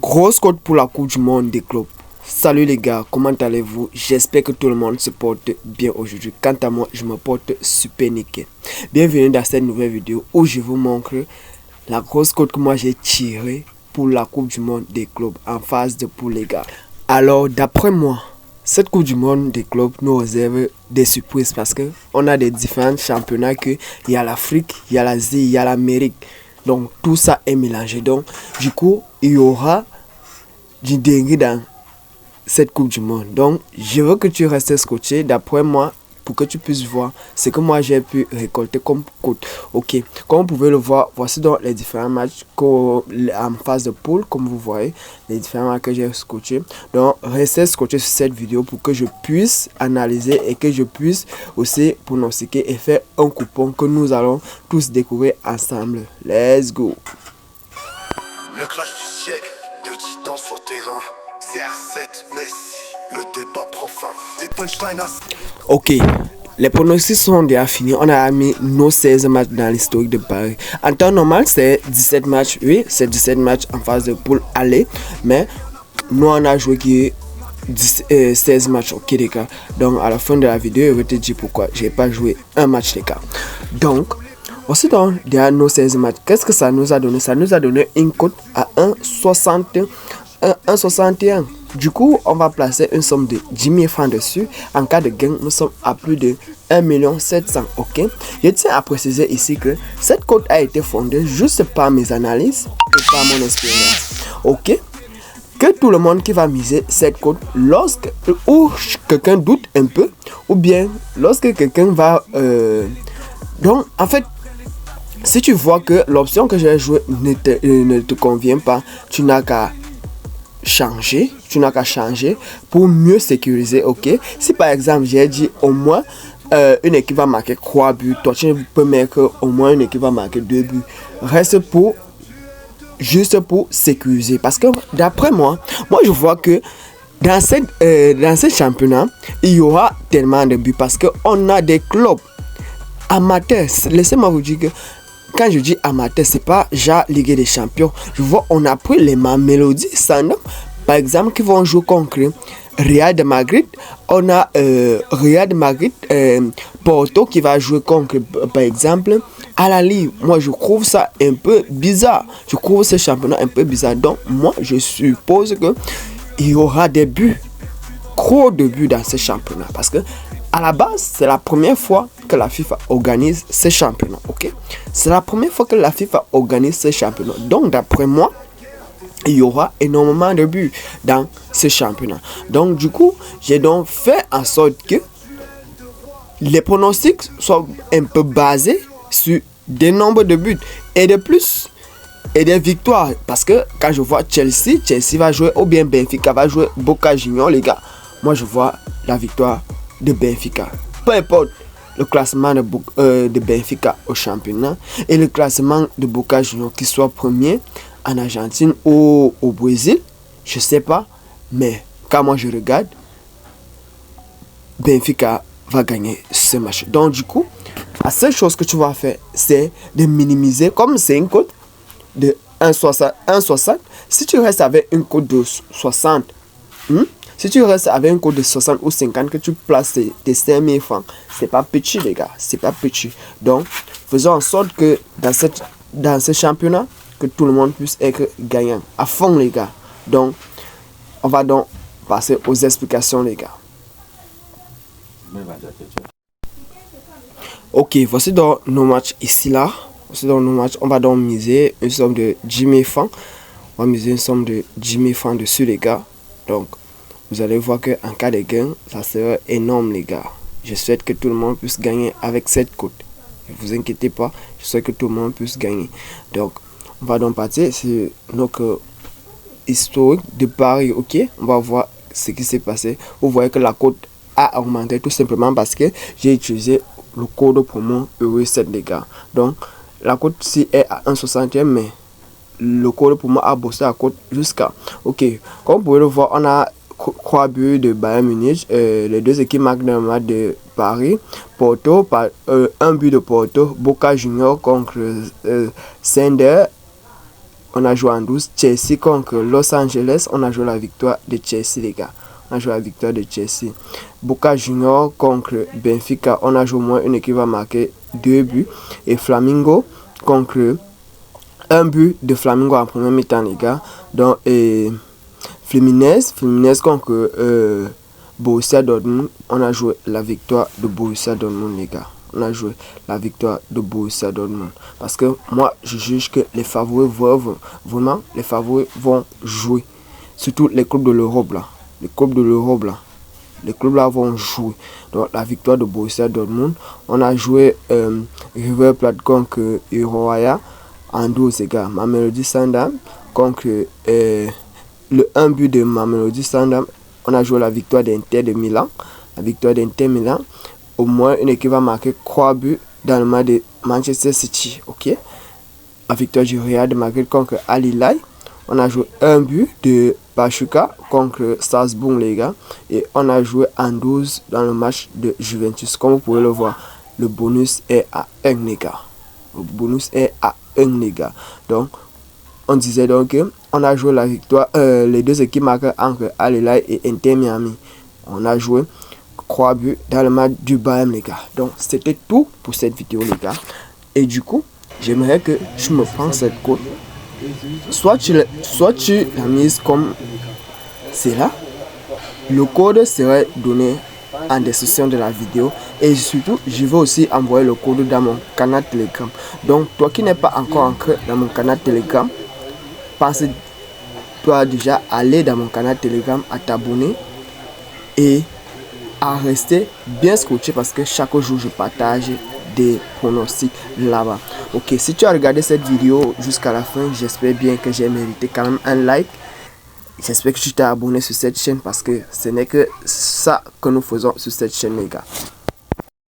Grosse cote pour la Coupe du Monde des clubs. Salut les gars, comment allez-vous? J'espère que tout le monde se porte bien aujourd'hui. Quant à moi, je me porte super nickel. Bienvenue dans cette nouvelle vidéo où je vous montre la grosse cote que moi j'ai tirée pour la Coupe du Monde des clubs en phase de poule les gars. Alors d'après moi, cette Coupe du Monde des clubs nous réserve des surprises parce que on a des différents championnats que il y a l'Afrique, il y a l'Asie, il y a l'Amérique. Donc tout ça est mélangé. Donc du coup, il y aura du dingue dans cette Coupe du Monde. Donc je veux que tu restes scotché d'après moi pour que tu puisses voir ce que moi j'ai pu récolter comme cote. Ok, comme vous pouvez le voir, voici donc les différents matchs en phase de poule, comme vous voyez, les différents matchs que j'ai scotché. Donc restez scotché sur cette vidéo pour que je puisse analyser et que je puisse aussi pronostiquer et faire un coupon que nous allons tous découvrir ensemble. Let's go. Le clash du siècle, de titans sur terrain, CR7, Messi, le débat profane, des punchlines à... Ok, les pronostics sont déjà finis. On a mis nos 16 matchs dans l'historique de Paris. En temps normal, c'est 17 matchs. Oui, c'est 17 matchs en phase de poule aller. Mais nous, on a joué qui est 16 matchs. Ok, les gars. Donc, à la fin de la vidéo, je vais te dire pourquoi j'ai pas joué un match, les gars. Donc, aussi dans nos 16 matchs, qu'est-ce que ça nous a donné? Ça nous a donné une cote à 1,61. Du coup, on va placer une somme de 10 000 francs dessus. En cas de gain, nous sommes à plus de 1,7 million. Ok. Je tiens à préciser ici que cette cote a été fondée juste par mes analyses et par mon expérience. Ok. Que tout le monde qui va miser cette cote, lorsque ou quelqu'un doute un peu, ou bien lorsque quelqu'un va... Donc, en fait, si tu vois que l'option que j'ai jouée ne te convient pas, tu n'as qu'à changer, pour mieux sécuriser. Ok, si par exemple j'ai dit au moins une équipe va marquer 3 buts, toi tu peux mettre au moins une équipe va marquer 2 buts, reste pour juste pour sécuriser, parce que d'après moi je vois que dans ce championnat il y aura tellement de buts parce que on a des clubs amateurs. Laissez-moi vous dire que quand je dis amateur, c'est pas genre Ligue des Champions. Je vois, on a pris les Mamelody Sundowns, par exemple, qui vont jouer contre Real de Madrid. On a Real de Madrid, Porto qui va jouer contre, par exemple, à la Ligue. Moi, je trouve ça un peu bizarre. Je trouve ce championnat un peu bizarre. Donc, moi, je suppose que il y aura des buts, trop de buts dans ce championnat. Parce que à la base, c'est la première fois que la FIFA organise ce championnat, ok? C'est la première fois que la FIFA organise ce championnat. Donc, d'après moi, il y aura énormément de buts dans ce championnat. Donc, du coup, j'ai donc fait en sorte que les pronostics soient un peu basés sur des nombres de buts et de plus et des victoires. Parce que quand je vois Chelsea va jouer, ou bien Benfica va jouer Boca Juniors, les gars, moi je vois la victoire de Benfica. Peu importe le classement de Benfica au championnat et le classement de Boca Juniors, qui soit premier en Argentine ou au Brésil, je sais pas, mais quand moi je regarde, Benfica va gagner ce match. Donc du coup, la seule chose que tu vas faire, c'est de minimiser, comme c'est une cote de 1,60. Si tu restes avec une cote de 60, si tu restes avec un code de 60 ou 50, que tu places tes 5 000 francs, c'est pas petit, les gars. C'est pas petit. Donc, faisons en sorte que dans ce championnat, que tout le monde puisse être gagnant. À fond, les gars. Donc, on va donc passer aux explications, les gars. Ok, voici donc nos matchs ici, là. Voici donc nos matchs. On va donc miser une somme de 10 000 francs. On va miser une somme de 10 000 francs dessus, les gars. Donc, vous allez voir qu'en cas de gain, ça sera énorme, les gars. Je souhaite que tout le monde puisse gagner avec cette cote. Ne vous inquiétez pas, je souhaite que tout le monde puisse gagner. Donc, on va donc partir sur notre historique de Paris, ok? On va voir ce qui s'est passé. Vous voyez que la cote a augmenté tout simplement parce que j'ai utilisé le code promo EUR7, les gars. Donc, la cote ci est à 1,61, mais le code promo a boosté la cote jusqu'à... Ok, comme vous pouvez le voir, on a 3 buts de Bayern Munich, les deux équipes marquent dans le match de Paris, Porto, un but de Porto, Boca Juniors contre Sender, on a joué en 12. Chelsea contre Los Angeles, on a joué la victoire de Chelsea, les gars. On a joué la victoire de Chelsea. Boca Junior contre Benfica, on a joué au moins une équipe à marquer 2 buts. Et Flamengo contre un but de Flamengo en première mi-temps, les gars. Donc, Fluminense contre Borussia Dortmund, on a joué la victoire de Borussia Dortmund, les gars. On a joué la victoire de Borussia Dortmund. Parce que moi, je juge que les favoris vont jouer. Surtout les clubs de l'Europe, là. Les clubs de l'Europe, là. Les clubs là vont jouer. Donc, la victoire de Borussia Dortmund. On a joué River Plate contre Urawa en 12, les gars. Mamelodi Sundowns contre le 1 but de Mamelodi Sundowns. On a joué la victoire d'Inter de Milan. La victoire d'Inter Milan. Au moins, une équipe va marquer 3 buts dans le match de Manchester City. Ok. La victoire du Real de Madrid contre Al Hilal. On a joué un but de Pachuca contre Strasbourg, les gars. Et on a joué en 12 dans le match de Juventus. Comme vous pouvez le voir, le bonus est à 1, les gars. Le bonus est à 1, les gars. Donc, on disait donc on a joué la victoire. Les deux équipes marquées entre Al Hilal et Inter Miami. On a joué 3 buts dans le match du Bayern, les gars. Donc, c'était tout pour cette vidéo, les gars. Et du coup, j'aimerais que je me prends cette cote. Soit tu la mises comme c'est là. Le code serait donné en description de la vidéo. Et surtout, je vais aussi envoyer le code dans mon canal Telegram. Donc, toi qui n'es pas encore ancré dans mon canal Telegram, pense-toi déjà aller dans mon canal Telegram, à t'abonner et à rester bien scotché parce que chaque jour je partage des pronostics là-bas. Ok, si tu as regardé cette vidéo jusqu'à la fin, j'espère bien que j'ai mérité quand même un like. J'espère que tu t'es abonné sur cette chaîne parce que ce n'est que ça que nous faisons sur cette chaîne, les gars.